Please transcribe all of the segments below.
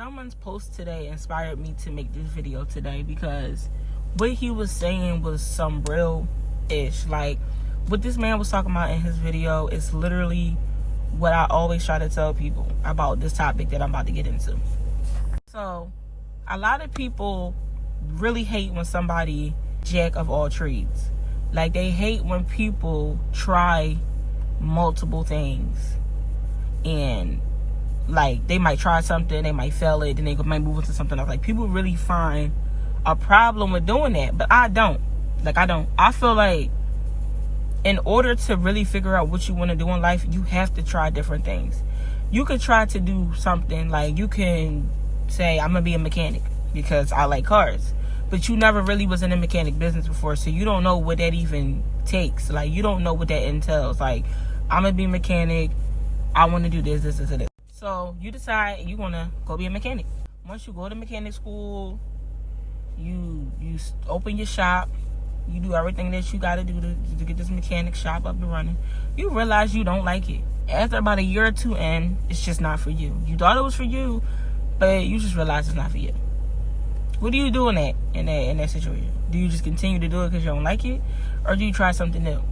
Someone's post today inspired me to make this video today because what he was saying was some real-ish. Like, what this man was talking about in his video is literally what I always try to tell people about this topic that I'm about to get into. So, a lot of people really hate when somebody jack of all trades. Like, they hate when people try multiple things. And, like, they might try something, they might fail it, then they might move into something else. Like, people really find a problem with doing that. But I don't. I feel like in order to really figure out what you want to do in life, you have to try different things. You could try to do something, like, you can say, I'm going to be a mechanic because I like cars. But you never really was in the mechanic business before, so you don't know what that even takes. Like, you don't know what that entails. Like, I'm going to be a mechanic. I want to do this. So, you decide you're going to go be a mechanic. Once you go to mechanic school, you open your shop. You do everything that you got to do to get this mechanic shop up and running. You realize you don't like it. After about a year or two in, it's just not for you. You thought it was for you, but you just realize it's not for you. What do you do in that situation? Do you just continue to do it because you don't like it? Or do you try something new?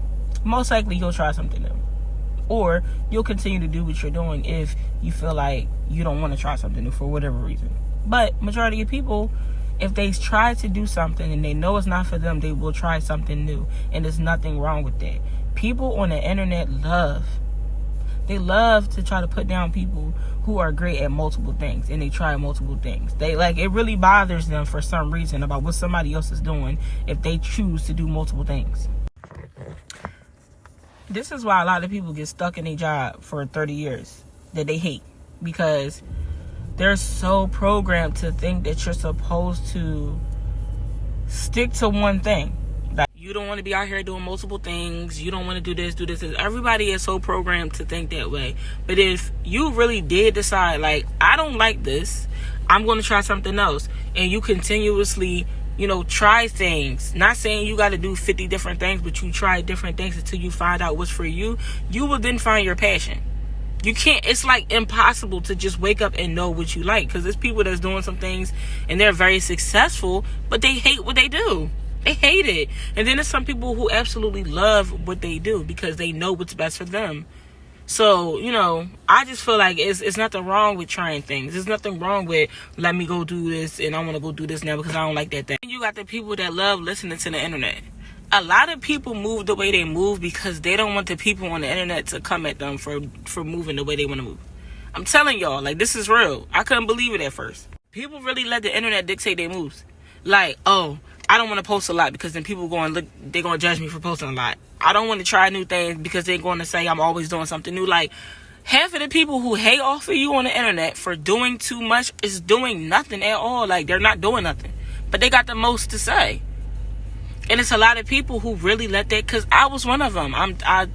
Most likely you'll try something new. Or you'll continue to do what you're doing if you feel like you don't want to try something new for whatever reason. But majority of people, if they try to do something and they know it's not for them, they will try something new. And there's nothing wrong with that. People on the internet love to try to put down people who are great at multiple things and they try multiple things. It really bothers them for some reason about what somebody else is doing if they choose to do multiple things. This is why a lot of people get stuck in a job for 30 years that they hate, because they're so programmed to think that you're supposed to stick to one thing. Like, you don't want to be out here doing multiple things. You don't want to do this. Everybody is so programmed to think that way. But if you really did decide, like, I don't like this, I'm going to try something else, and you continuously, try things. Not saying you got to do 50 different things, but you try different things until you find out what's for you. You will then find your passion. You can't, it's like impossible to just wake up and know what you like, because there's people that's doing some things and they're very successful, but they hate what they do. They hate it. And then there's some people who absolutely love what they do because they know what's best for them. So, I just feel like it's nothing wrong with trying things. There's nothing wrong with, let me go do this, and I want to go do this now because I don't like that thing. You got the people that love listening to the internet. A lot of people move the way they move because they don't want the people on the internet to come at them for moving the way they want to move. I'm telling y'all, this is real. I couldn't believe it at first. People really let the internet dictate their moves. Like, oh, I don't want to post a lot because then people they're going to judge me for posting a lot. I don't want to try new things because they're going to say I'm always doing something new. Like, half of the people who hate off of you on the internet for doing too much is doing nothing at all. Like, they're not doing nothing. But they got the most to say. And it's a lot of people who really let that, because I was one of them. I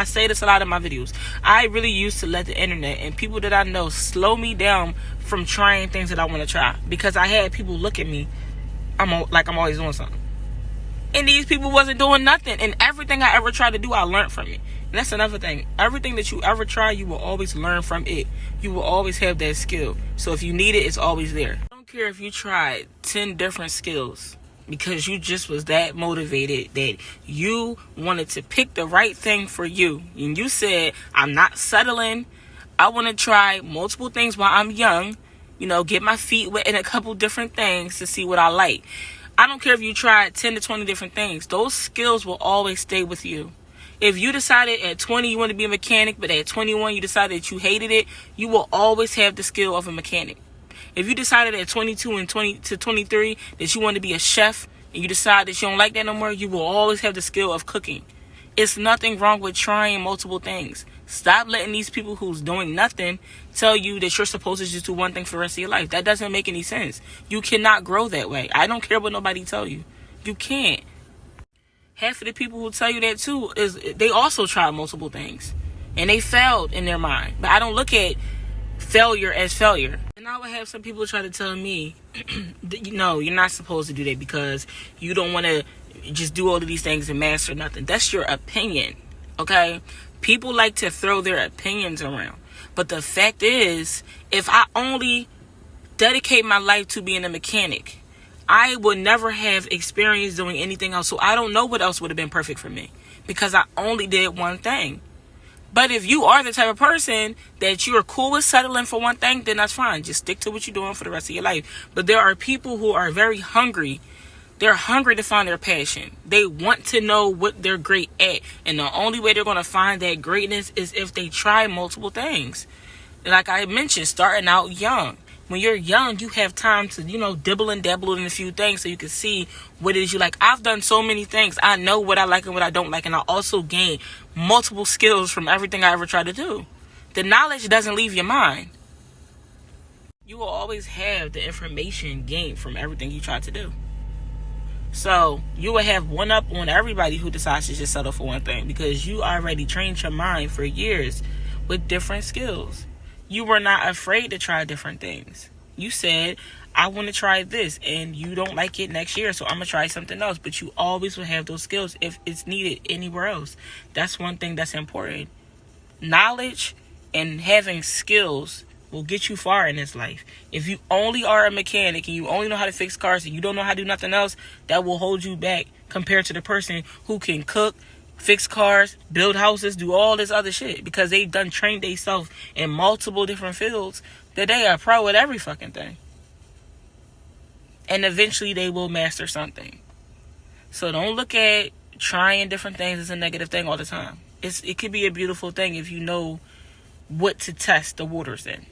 say this a lot in my videos. I really used to let the internet and people that I know slow me down from trying things that I want to try, because I had people look at me I'm always doing something. And these people wasn't doing nothing. And everything I ever tried to do, I learned from it. And that's another thing. Everything that you ever try, you will always learn from it. You will always have that skill. So if you need it, it's always there. I don't care if you tried 10 different skills, because you just was that motivated that you wanted to pick the right thing for you. And you said, I'm not settling. I want to try multiple things while I'm young. Get my feet wet in a couple different things to see what I like. I don't care if you tried 10 to 20 different things. Those skills will always stay with you. If you decided at 20 you want to be a mechanic, but at 21 you decided that you hated it, you will always have the skill of a mechanic. If you decided at 22 and 20 to 23 that you want to be a chef, and you decide that you don't like that no more, you will always have the skill of cooking. It's nothing wrong with trying multiple things. Stop letting these people who's doing nothing tell you that you're supposed to just do one thing for the rest of your life. That doesn't make any sense. You cannot grow that way. I don't care what nobody tell you. You can't. Half of the people who tell you that too is they also tried multiple things and they failed in their mind. But I don't look at failure as failure. And I would have some people try to tell me, no, you're not supposed to do that because you don't want to just do all of these things and master nothing. That's your opinion, okay? People like to throw their opinions around. But the fact is, if I only dedicate my life to being a mechanic. I would never have experience doing anything else. So I don't know what else would have been perfect for me because I only did one thing. But if you are the type of person that you're cool with settling for one thing, then that's fine. Just stick to what you're doing for the rest of your life. But there are people who are very hungry. They're hungry to find their passion. They want to know what they're great at. And the only way they're going to find that greatness is if they try multiple things. Like I mentioned, starting out young. When you're young, you have time to, dibble and dabble in a few things so you can see what it is you like. I've done so many things. I know what I like and what I don't like. And I also gain multiple skills from everything I ever try to do. The knowledge doesn't leave your mind. You will always have the information gained from everything you try to do. So you will have one up on everybody who decides to just settle for one thing because you already trained your mind for years with different skills. You were not afraid to try different things. You said, I want to try this, and you don't like it next year, so I'm going to try something else. But you always will have those skills if it's needed anywhere else. That's one thing that's important. Knowledge and having skills will get you far in this life. If you only are a mechanic and you only know how to fix cars and you don't know how to do nothing else, that will hold you back compared to the person who can cook, fix cars, build houses, do all this other shit because they've done trained themselves in multiple different fields that they are pro at every fucking thing. And eventually they will master something. So don't look at trying different things as a negative thing all the time. It could be a beautiful thing if you know what to test the waters in.